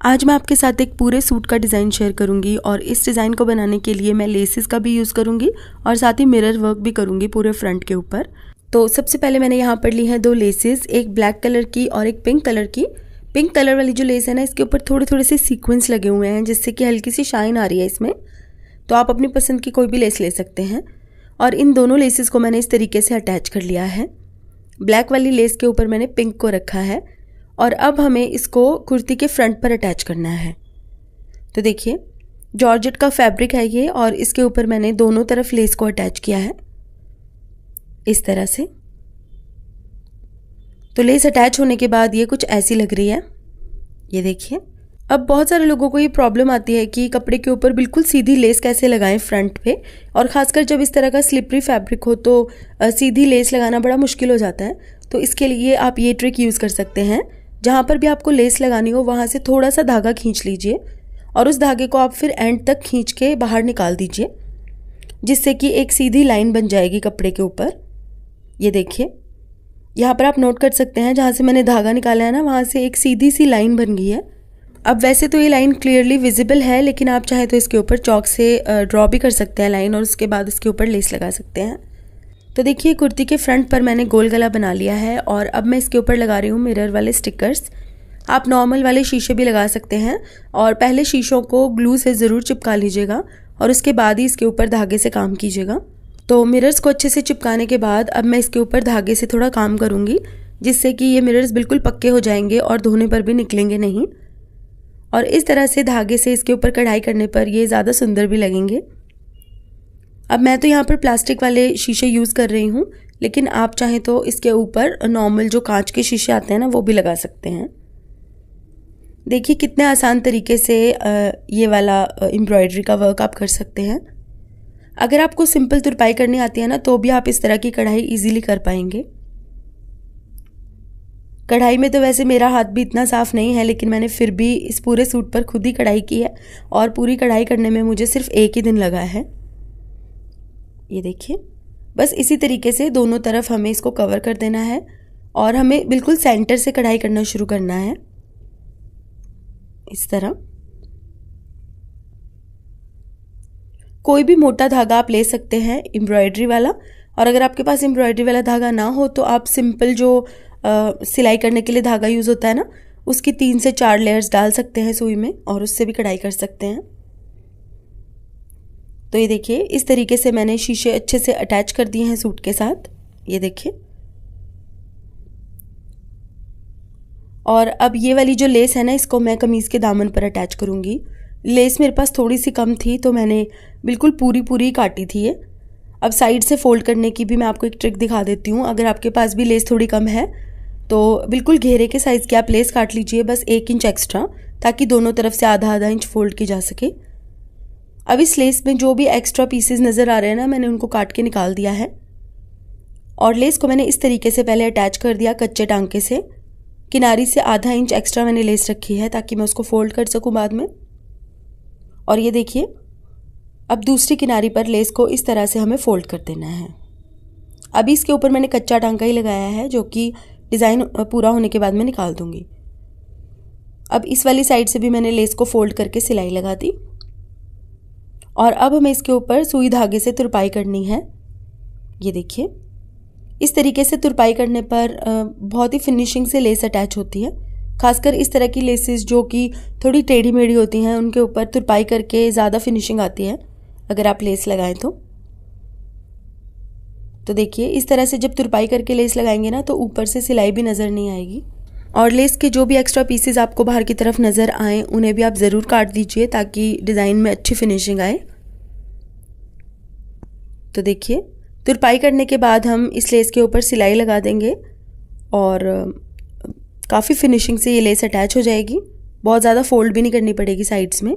आज मैं आपके साथ एक पूरे सूट का डिज़ाइन शेयर करूंगी और इस डिज़ाइन को बनाने के लिए मैं लेसेस का भी यूज़ करूंगी और साथ ही मिरर वर्क भी करूंगी पूरे फ्रंट के ऊपर। तो सबसे पहले मैंने यहाँ पर ली हैं 2 लेसेस, एक ब्लैक कलर की और एक पिंक कलर की। पिंक कलर वाली जो लेस है ना, इसके ऊपर थोड़े थोड़े से सीक्वेंस लगे हुए हैं जिससे कि हल्की सी शाइन आ रही है इसमें। तो आप अपनी पसंद की कोई भी लेस ले सकते हैं। और इन दोनों लेसेस को मैंने इस तरीके से अटैच कर लिया है। ब्लैक वाली लेस के ऊपर मैंने पिंक को रखा है और अब हमें इसको कुर्ती के फ्रंट पर अटैच करना है। तो देखिए, जॉर्जेट का फैब्रिक है ये और इसके ऊपर मैंने दोनों तरफ लेस को अटैच किया है इस तरह से। तो लेस अटैच होने के बाद ये कुछ ऐसी लग रही है, ये देखिए। अब बहुत सारे लोगों को ये प्रॉब्लम आती है कि कपड़े के ऊपर बिल्कुल सीधी लेस कैसे लगाएं फ्रंट पे, और ख़ासकर जब इस तरह का स्लिपरी फैब्रिक हो तो सीधी लेस लगाना बड़ा मुश्किल हो जाता है। तो इसके लिए आप ये ट्रिक यूज़ कर सकते हैं। जहाँ पर भी आपको लेस लगानी हो वहाँ से थोड़ा सा धागा खींच लीजिए और उस धागे को आप फिर एंड तक खींच के बाहर निकाल दीजिए, जिससे कि एक सीधी लाइन बन जाएगी कपड़े के ऊपर। ये देखिए, यहाँ पर आप नोट कर सकते हैं जहाँ से मैंने धागा निकाला है ना, वहाँ से एक सीधी सी लाइन बन गई है। अब वैसे तो ये लाइन क्लियरली विजिबल है, लेकिन आप चाहे तो इसके ऊपर चॉक से ड्रॉ भी कर सकते हैं लाइन और उसके बाद इसके ऊपर लेस लगा सकते हैं। तो देखिए, कुर्ती के फ्रंट पर मैंने गोल गला बना लिया है और अब मैं इसके ऊपर लगा रही हूँ मिरर वाले स्टिकर्स। आप नॉर्मल वाले शीशे भी लगा सकते हैं और पहले शीशों को ग्लू से ज़रूर चिपका लीजिएगा और उसके बाद ही इसके ऊपर धागे से काम कीजिएगा। तो मिरर्स को अच्छे से चिपकाने के बाद अब मैं इसके ऊपर धागे से थोड़ा काम करूँगी, जिससे कि ये मिरर्स बिल्कुल पक्के हो जाएंगे और धोने पर भी निकलेंगे नहीं। और इस तरह से धागे से इसके ऊपर कढ़ाई करने पर ये ज़्यादा सुंदर भी लगेंगे। अब मैं तो यहाँ पर प्लास्टिक वाले शीशे यूज़ कर रही हूँ, लेकिन आप चाहें तो इसके ऊपर नॉर्मल जो कांच के शीशे आते हैं ना, वो भी लगा सकते हैं। देखिए कितने आसान तरीके से ये वाला एम्ब्रॉयडरी का वर्क आप कर सकते हैं। अगर आपको सिंपल तुरपाई करनी आती है ना, तो भी आप इस तरह की कढ़ाई इजीली कर पाएंगे। कढ़ाई में तो वैसे मेरा हाथ भी इतना साफ़ नहीं है, लेकिन मैंने फिर भी इस पूरे सूट पर खुद ही कढ़ाई की है और पूरी कढ़ाई करने में मुझे सिर्फ 1 ही दिन लगा है। ये देखिए, बस इसी तरीके से दोनों तरफ हमें इसको कवर कर देना है और हमें बिल्कुल सेंटर से कढ़ाई करना शुरू करना है इस तरह। कोई भी मोटा धागा आप ले सकते हैं एम्ब्रॉयडरी वाला, और अगर आपके पास एम्ब्रॉयडरी वाला धागा ना हो तो आप सिंपल जो सिलाई करने के लिए धागा यूज़ होता है ना, उसकी 3 से 4 लेयर्स डाल सकते हैं सुई में और उससे भी कढ़ाई कर सकते हैं। तो ये देखिए, इस तरीके से मैंने शीशे अच्छे से अटैच कर दिए हैं सूट के साथ, ये देखिए। और अब ये वाली जो लेस है ना, इसको मैं कमीज़ के दामन पर अटैच करूँगी। लेस मेरे पास थोड़ी सी कम थी तो मैंने बिल्कुल पूरी काटी थी ये। अब साइड से फोल्ड करने की भी मैं आपको एक ट्रिक दिखा देती हूँ। अगर आपके पास भी लेस थोड़ी कम है तो बिल्कुल घेरे के साइज़ की आप लेस काट लीजिए, बस 1 इंच एक्स्ट्रा, ताकि दोनों तरफ से आधा इंच फोल्ड की जा सके। अब इस लेस में जो भी एक्स्ट्रा पीसेस नज़र आ रहे हैं ना, मैंने उनको काट के निकाल दिया है और लेस को मैंने इस तरीके से पहले अटैच कर दिया कच्चे टांके से। किनारी से आधा इंच एक्स्ट्रा मैंने लेस रखी है ताकि मैं उसको फोल्ड कर सकूं बाद में। और ये देखिए, अब दूसरी किनारी पर लेस को इस तरह से हमें फोल्ड कर देना है। अभी इसके ऊपर मैंने कच्चा टांका ही लगाया है, जो कि डिज़ाइन पूरा होने के बाद मैं निकाल दूंगी। अब इस वाली साइड से भी मैंने लेस को फोल्ड करके सिलाई लगा दी और अब हमें इसके ऊपर सुई धागे से तुरपाई करनी है। ये देखिए, इस तरीके से तुरपाई करने पर बहुत ही फिनिशिंग से लेस अटैच होती है। खासकर इस तरह की लेसेस जो कि थोड़ी टेढ़ी मेढ़ी होती हैं, उनके ऊपर तुरपाई करके ज़्यादा फिनिशिंग आती है अगर आप लेस लगाएं तो देखिए, इस तरह से जब तुरपाई करके लेस लगाएंगे ना, तो ऊपर से सिलाई भी नज़र नहीं आएगी। और लेस के जो भी एक्स्ट्रा पीसेस आपको बाहर की तरफ नज़र आएँ, उन्हें भी आप ज़रूर काट दीजिए ताकि डिज़ाइन में अच्छी फिनिशिंग आए। तो देखिए, तुरपाई करने के बाद हम इस लेस के ऊपर सिलाई लगा देंगे और काफ़ी फिनिशिंग से ये लेस अटैच हो जाएगी। बहुत ज़्यादा फोल्ड भी नहीं करनी पड़ेगी साइड्स में।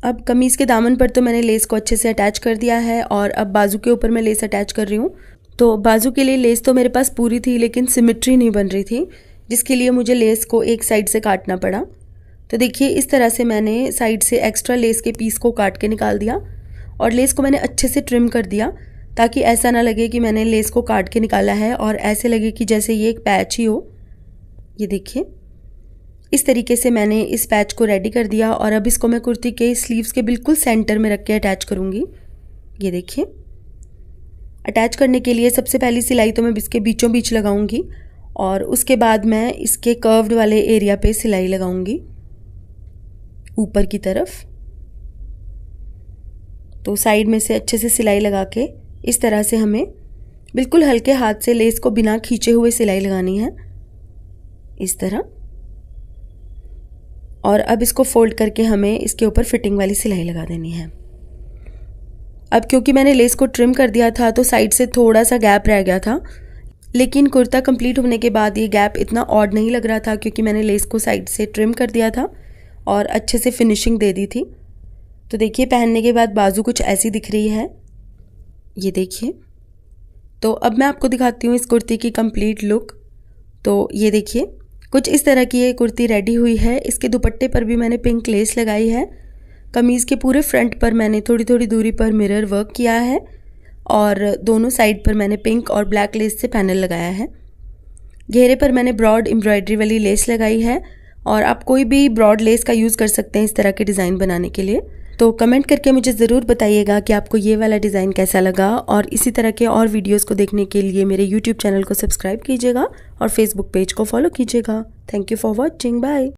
अब कमीज़ के दामन पर तो मैंने लेस को अच्छे से अटैच कर दिया है और अब बाजू के ऊपर मैं लेस अटैच कर रही हूँ। तो बाजू के लिए लेस तो मेरे पास पूरी थी, लेकिन सिमेट्री नहीं बन रही थी, जिसके लिए मुझे लेस को एक साइड से काटना पड़ा। तो देखिए, इस तरह से मैंने साइड से एक्स्ट्रा लेस के पीस को काट के निकाल दिया और लेस को मैंने अच्छे से ट्रिम कर दिया, ताकि ऐसा ना लगे कि मैंने लेस को काट के निकाला है और ऐसे लगे कि जैसे ये एक पैच ही हो। ये देखिए, इस तरीके से मैंने इस पैच को रेडी कर दिया और अब इसको मैं कुर्ती के स्लीव्स के बिल्कुल सेंटर में रख के अटैच करूँगी। ये देखिए, अटैच करने के लिए सबसे पहली सिलाई तो मैं इसके बीचों बीच लगाऊंगी और उसके बाद मैं इसके कर्व्ड वाले एरिया पे सिलाई लगाऊंगी ऊपर की तरफ। तो साइड में से अच्छे से सिलाई लगा के इस तरह से हमें बिल्कुल हल्के हाथ से लेस को बिना खींचे हुए सिलाई लगानी है, इस तरह। और अब इसको फोल्ड करके हमें इसके ऊपर फिटिंग वाली सिलाई लगा देनी है। अब क्योंकि मैंने लेस को ट्रिम कर दिया था तो साइड से थोड़ा सा गैप रह गया था, लेकिन कुर्ता कंप्लीट होने के बाद ये गैप इतना ऑड नहीं लग रहा था क्योंकि मैंने लेस को साइड से ट्रिम कर दिया था और अच्छे से फिनिशिंग दे दी थी। तो देखिए, पहनने के बाद बाजू कुछ ऐसी दिख रही है, ये देखिए। तो अब मैं आपको दिखाती हूँ इस कुर्ती की कंप्लीट लुक। तो ये देखिए, कुछ इस तरह की ये कुर्ती रेडी हुई है। इसके दुपट्टे पर भी मैंने पिंक लेस लगाई है। कमीज़ के पूरे फ्रंट पर मैंने थोड़ी थोड़ी दूरी पर मिरर वर्क किया है और दोनों साइड पर मैंने पिंक और ब्लैक लेस से पैनल लगाया है। घेरे पर मैंने ब्रॉड एम्ब्रॉयडरी वाली लेस लगाई है और आप कोई भी ब्रॉड लेस का यूज़ कर सकते हैं इस तरह के डिज़ाइन बनाने के लिए। तो कमेंट करके मुझे ज़रूर बताइएगा कि आपको ये वाला डिज़ाइन कैसा लगा और इसी तरह के और वीडियोस को देखने के लिए मेरे YouTube चैनल को सब्सक्राइब कीजिएगा और Facebook पेज को फॉलो कीजिएगा। Thank you for watching, bye.